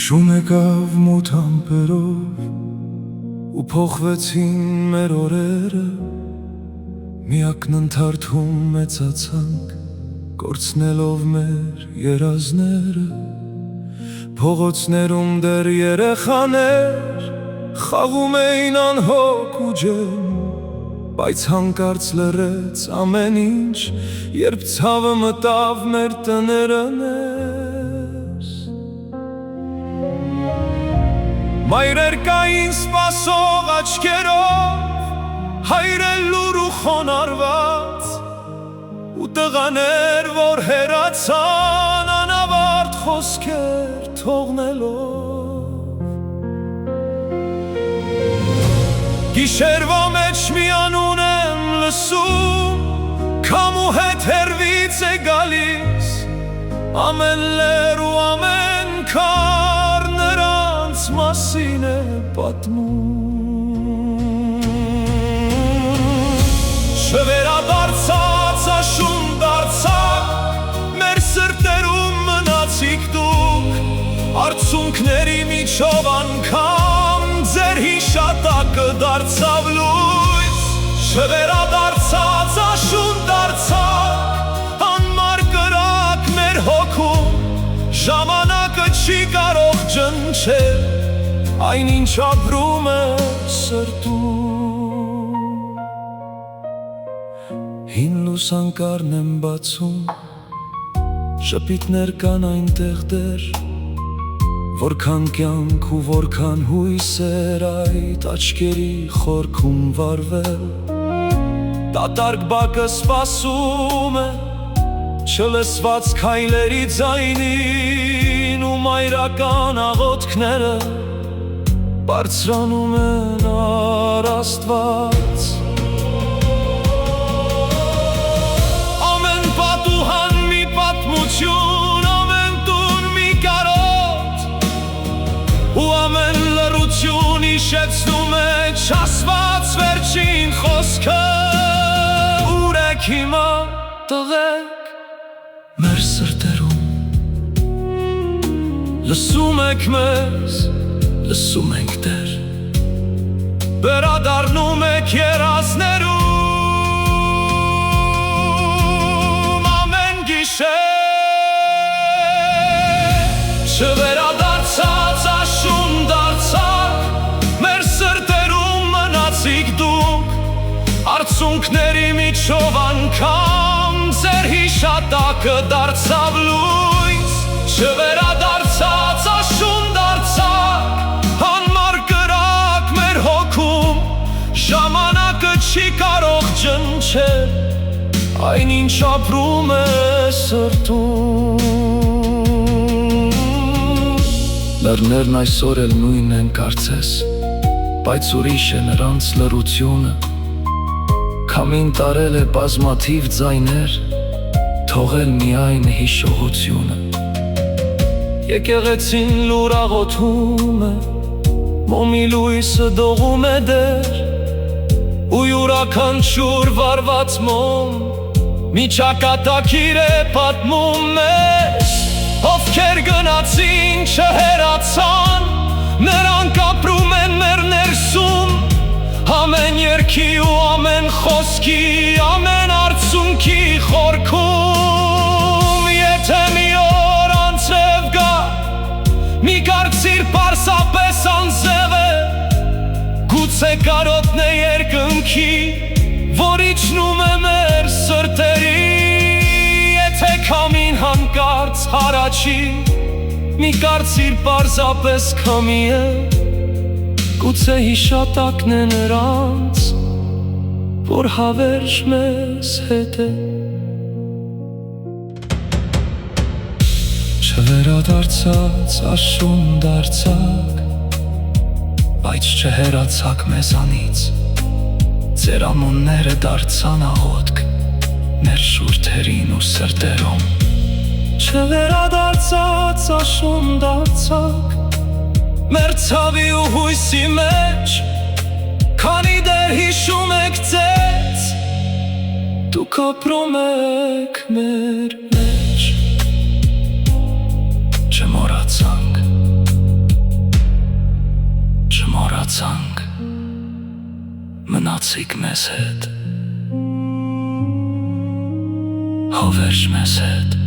Հաշում եկավ մութ ամպերով ու փոխվեցին մեր օրերը, միակն ընդհարթում մեծացանք, կորցնելով մեր երազները։ Փողոցներում դեռ երեխաներ խաղում էին անհոգ ու ջերմ, բայց հանկարծ լռեց ամեն ինչ, երբ ցավը մտավ մեր տները ներս։ Մայրեր կային սպասող աչքերով, հայրեր լուր ու խոնարհված, ու տղաներ, որ հեռացան անավարտ խոսքեր թողնելով։ Գիշերվա մեջ մի անուն եմ լսում, քամու հետ հեռվից է գալիս, ամեն լեր ու ամեն քար նրանց մասին է պատմում։ Չվերադարձած աշուն դարձակ, մեր սրտերում մնացիք դուք, արցունքների միջով անգամ ձեր հիշատակը դարձավ լույս։ Չվերադարձած աշուն դարձակ, անմար կրակ մեր հոգում, ժամանակը չի կարող ջնջել այն ինչ ապրում է սրտում։ Հին լուսանկարն եմ բացում, շպիտներ կան այնտեղ դեռ, որքան կյանք ու որքան հույսեր այդ աչքերի խորքում վառվել։ Դատարկ բակը սպասում է չլսված քայլերի ձայնին, ու մայրական աղոթքները բարձրանում են առ Աստված։ Ամեն պատուհան մի պատմություն, ամեն տուն մի կարոտ, ու ամեն լռություն հիշեցնում է չասված վերջին խոսքը։ Ուր եք հիմա տղեկ մեր սրտերում, լսում եք մեզ, լսում ենք դեռ, վերադառնում եք երազներում ամեն գիշեր։ Չվերադարձած աշուն դարձակ, մեր սրտերում մնացիք դուք, արցունքների միջով անգամ ձեր հիշատակը դարձավ լույս։ Չվերադարձած աշուն դարձակ, անմար կրակ մեր հոգում, ժամանակը չի կարող ջնջել այն ինչ ապրում է սրտում։ Լեռներն այսօր էլ նույնն են կարծես, բայց ուրիշ է նրանց լռությունը, քամին տարել է բազմաթիվ ձայներ, թողել միայն հիշողությունը։ Եկեղեցին լուր աղոթում է, մոմի լույսը դողում է դեռ, ու յուրաքանչյուր վառված մոմ մի ճակատագիր է պատմում մեզ։ Ովքեր գնացին չհեռացան, նրանք ապրում են մեր ներսում, ամեն երգի ու ամեն խոսքի, ամեն արցունքի խորքում։ Եթե մի օր անցև գա, մի կարծիր պարզապես անձև է, գուցե կարոտն է երկնքի, որ իջնում է մեր սրտերի։ Եթե քամին հանկարծ հարաճի, մի կարծիր պարզապես քամի է, գուցե հիշատակն է նրանց, որ հավերժ մեզ հետ է։ Չվերադարձած աշուն դարձակ, բայց չհեռացաք մեզանից, ձեր անունները դարձան աղոթք մեր շուրթերին ու սրտերում։ Չվերադարձած աշուն դարձակ, մեր ցավի ու հույսի մեջ, քանի դեռ հիշում եք ձեզ, դուք ապրում եք մեր մեջ։ Չմոռացանք մնացանք, մնացիք մեզ հետ, հավերժ մեզ հետ։